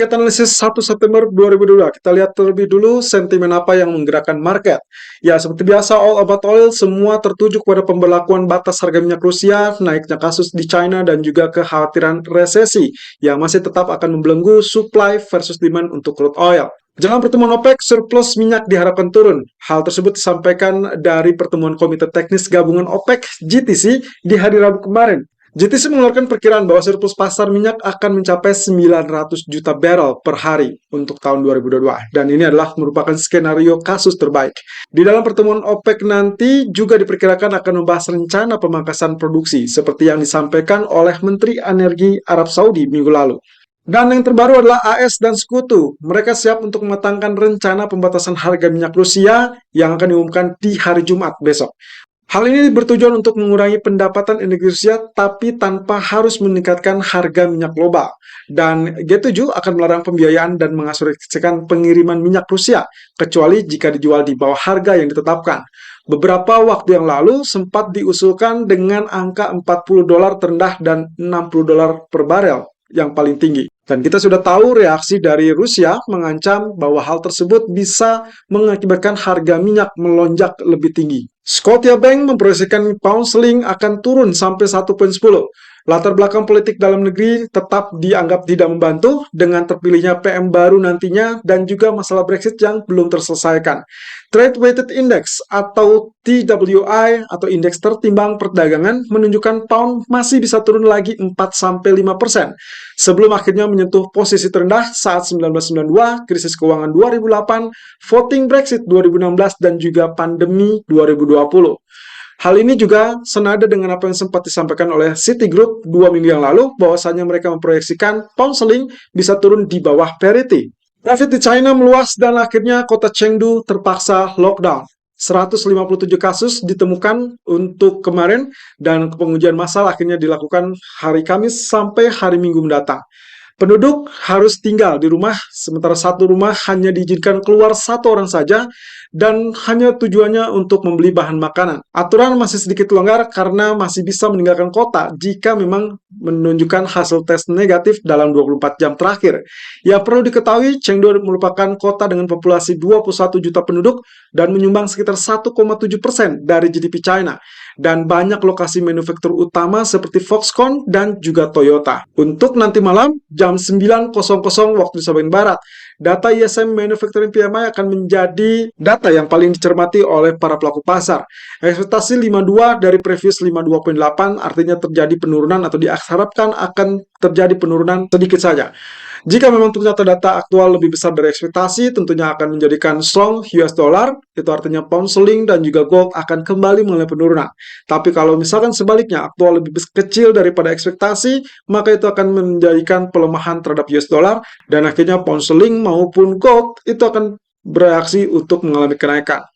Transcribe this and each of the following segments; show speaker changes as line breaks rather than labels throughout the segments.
Market Analysis 1 September 2022. Kita lihat terlebih dulu sentimen apa yang menggerakkan market. Ya, seperti biasa all about oil semua tertuju kepada pemberlakuan batas harga minyak Rusia, naiknya kasus di China dan juga kekhawatiran resesi yang masih tetap akan membelenggu supply versus demand untuk crude oil. Jelang pertemuan OPEC, surplus minyak diharapkan turun. Hal tersebut disampaikan dari pertemuan Komite Teknis Gabungan OPEC GTC di hari Rabu kemarin. GTC mengeluarkan perkiraan bahwa surplus pasar minyak akan mencapai 900 juta barrel per hari untuk tahun 2022. Dan ini adalah merupakan skenario kasus terbaik. Di dalam pertemuan OPEC nanti juga diperkirakan akan membahas rencana pemangkasan produksi seperti yang disampaikan oleh Menteri Energi Arab Saudi minggu lalu. Dan yang terbaru adalah AS dan Sekutu. Mereka siap untuk mematangkan rencana pembatasan harga minyak Rusia yang akan diumumkan di hari Jumat besok. Hal ini bertujuan untuk mengurangi pendapatan energi Rusia tapi tanpa harus meningkatkan harga minyak global. Dan G7 akan melarang pembiayaan dan mengasumsikan pengiriman minyak Rusia kecuali jika dijual di bawah harga yang ditetapkan. Beberapa waktu yang lalu sempat diusulkan dengan angka $40 terendah dan $60 per barel yang paling tinggi. Dan kita sudah tahu reaksi dari Rusia mengancam bahwa hal tersebut bisa mengakibatkan harga minyak melonjak lebih tinggi. Scotiabank memproyeksikan pound sterling akan turun sampai 1,10. Latar belakang politik dalam negeri tetap dianggap tidak membantu dengan terpilihnya PM baru nantinya dan juga masalah Brexit yang belum terselesaikan. Trade Weighted Index atau TWI atau indeks tertimbang perdagangan menunjukkan pound masih bisa turun lagi 4-5% sebelum akhirnya menyentuh posisi terendah saat 1992, krisis keuangan 2008, voting Brexit 2016 dan juga pandemi 2020. Hal ini juga senada dengan apa yang sempat disampaikan oleh Citigroup 2 minggu yang lalu, bahwasanya mereka memproyeksikan pound sterling bisa turun di bawah parity. COVID di China meluas dan akhirnya kota Chengdu terpaksa lockdown. 157 kasus ditemukan untuk kemarin dan pengujian massal akhirnya dilakukan hari Kamis sampai hari Minggu mendatang. Penduduk harus tinggal di rumah, sementara satu rumah hanya diizinkan keluar satu orang saja dan hanya tujuannya untuk membeli bahan makanan. Aturan masih sedikit longgar karena masih bisa meninggalkan kota jika memang menunjukkan hasil tes negatif dalam 24 jam terakhir. Yang perlu diketahui, Chengdu merupakan kota dengan populasi 21 juta penduduk dan menyumbang sekitar 1,7% dari GDP China. Dan banyak lokasi manufaktur utama seperti Foxconn dan juga Toyota. Untuk nanti malam, jam 9.00 waktu Indonesia bagian Barat, data ISM Manufacturing PMI akan menjadi data yang paling dicermati oleh para pelaku pasar. Ekspektasi 52 dari previous 52,8 artinya terjadi penurunan atau diharapkan akan terjadi penurunan sedikit saja. Jika memang ternyata data aktual lebih besar dari ekspektasi, tentunya akan menjadikan strong US dollar, itu artinya pound sterling dan juga gold akan kembali mengalami penurunan. Tapi kalau misalkan sebaliknya aktual lebih kecil daripada ekspektasi, maka itu akan menjadikan pelemahan terhadap US dollar dan akhirnya pound sterling maupun gold itu akan bereaksi untuk mengalami kenaikan.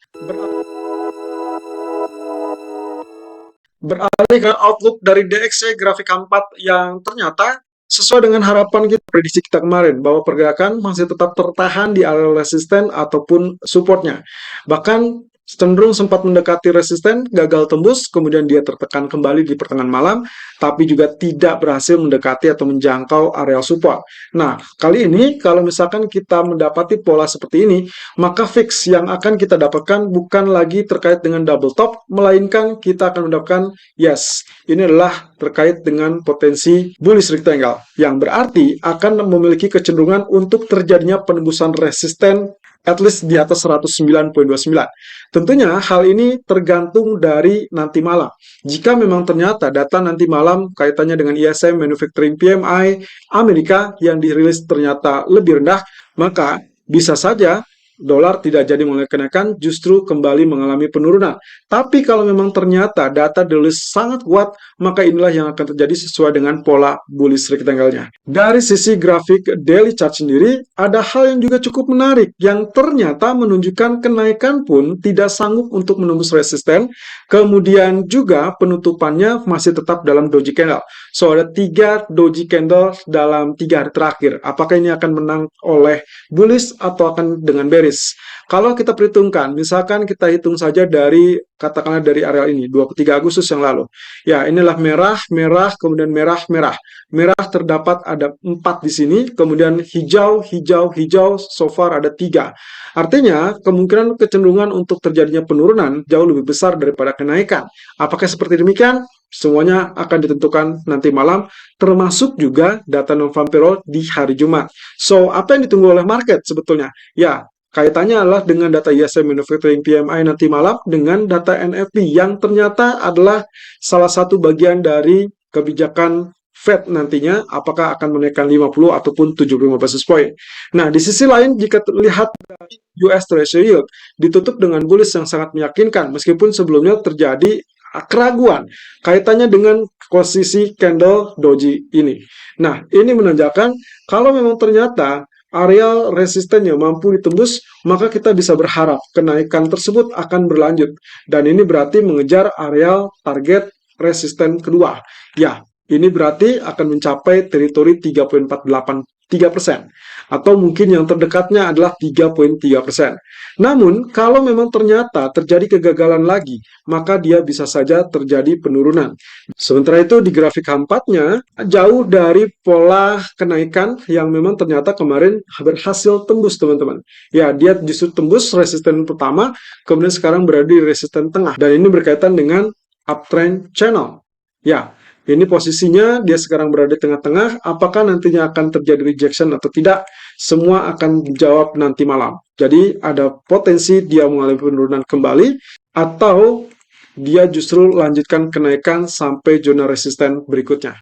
Beralih ke outlook dari DXY grafik 4 yang ternyata sesuai dengan harapan kita, prediksi kita kemarin, bahwa pergerakan masih tetap tertahan di area resisten ataupun supportnya. Bahkan cenderung sempat mendekati resisten, gagal tembus, kemudian dia tertekan kembali di pertengahan malam, tapi juga tidak berhasil mendekati atau menjangkau area support. Nah, kali ini kalau misalkan kita mendapati pola seperti ini, maka fix yang akan kita dapatkan bukan lagi terkait dengan double top, melainkan kita akan mendapatkan yes, ini adalah terkait dengan potensi bullish rectangle, yang berarti akan memiliki kecenderungan untuk terjadinya penembusan resisten at least di atas 109.29. Tentunya hal ini tergantung dari nanti malam. Jika memang ternyata data nanti malam kaitannya dengan ISM Manufacturing PMI Amerika yang dirilis ternyata lebih rendah, maka bisa saja dolar tidak jadi mengalami kenaikan, justru kembali mengalami penurunan. Tapi kalau memang ternyata data dirilis sangat kuat, maka inilah yang akan terjadi sesuai dengan pola bullish rectangle-nya. Dari sisi grafik daily chart sendiri, ada hal yang juga cukup menarik, yang ternyata menunjukkan kenaikan pun tidak sanggup untuk menembus resisten, kemudian juga penutupannya masih tetap dalam doji candle. So, ada 3 doji candle dalam 3 hari terakhir. Apakah ini akan menang oleh bullish atau akan dengan bearish? Kalau kita perhitungkan, misalkan kita hitung saja dari, katakanlah dari area ini, 23 Agustus yang lalu. Ya, inilah merah, merah, kemudian merah, merah. Merah terdapat ada 4 di sini, kemudian hijau, hijau, hijau, so far ada 3. Artinya, kemungkinan kecenderungan untuk terjadinya penurunan jauh lebih besar daripada kenaikan. Apakah seperti demikian? Semuanya akan ditentukan nanti malam, termasuk juga data non-farm payroll di hari Jumat. So, apa yang ditunggu oleh market sebetulnya? Ya, kaitannya adalah dengan data ISM Manufacturing PMI nanti malam dengan data NFP yang ternyata adalah salah satu bagian dari kebijakan Fed nantinya apakah akan menaikkan 50 ataupun 75 basis point. Nah, di sisi lain jika terlihat dari US Treasury Yield ditutup dengan bullish yang sangat meyakinkan meskipun sebelumnya terjadi keraguan kaitannya dengan posisi candle doji ini. Nah, ini menandakan kalau memang ternyata area resisten yang mampu ditembus, maka kita bisa berharap kenaikan tersebut akan berlanjut. Dan ini berarti mengejar area target resisten kedua. Ya, ini berarti akan mencapai teritori 3,483%. Atau mungkin yang terdekatnya adalah 3,3%. Namun, kalau memang ternyata terjadi kegagalan lagi, maka dia bisa saja terjadi penurunan. Sementara itu di grafik H4-nya, jauh dari pola kenaikan yang memang ternyata kemarin berhasil tembus teman-teman. Ya, dia justru tembus resisten pertama, kemudian sekarang berada di resisten tengah. Dan ini berkaitan dengan uptrend channel. Ya, ini posisinya dia sekarang berada di tengah-tengah. Apakah nantinya akan terjadi rejection atau tidak? Semua akan dijawab nanti malam. Jadi ada potensi dia mengalami penurunan kembali atau dia justru lanjutkan kenaikan sampai zona resisten berikutnya.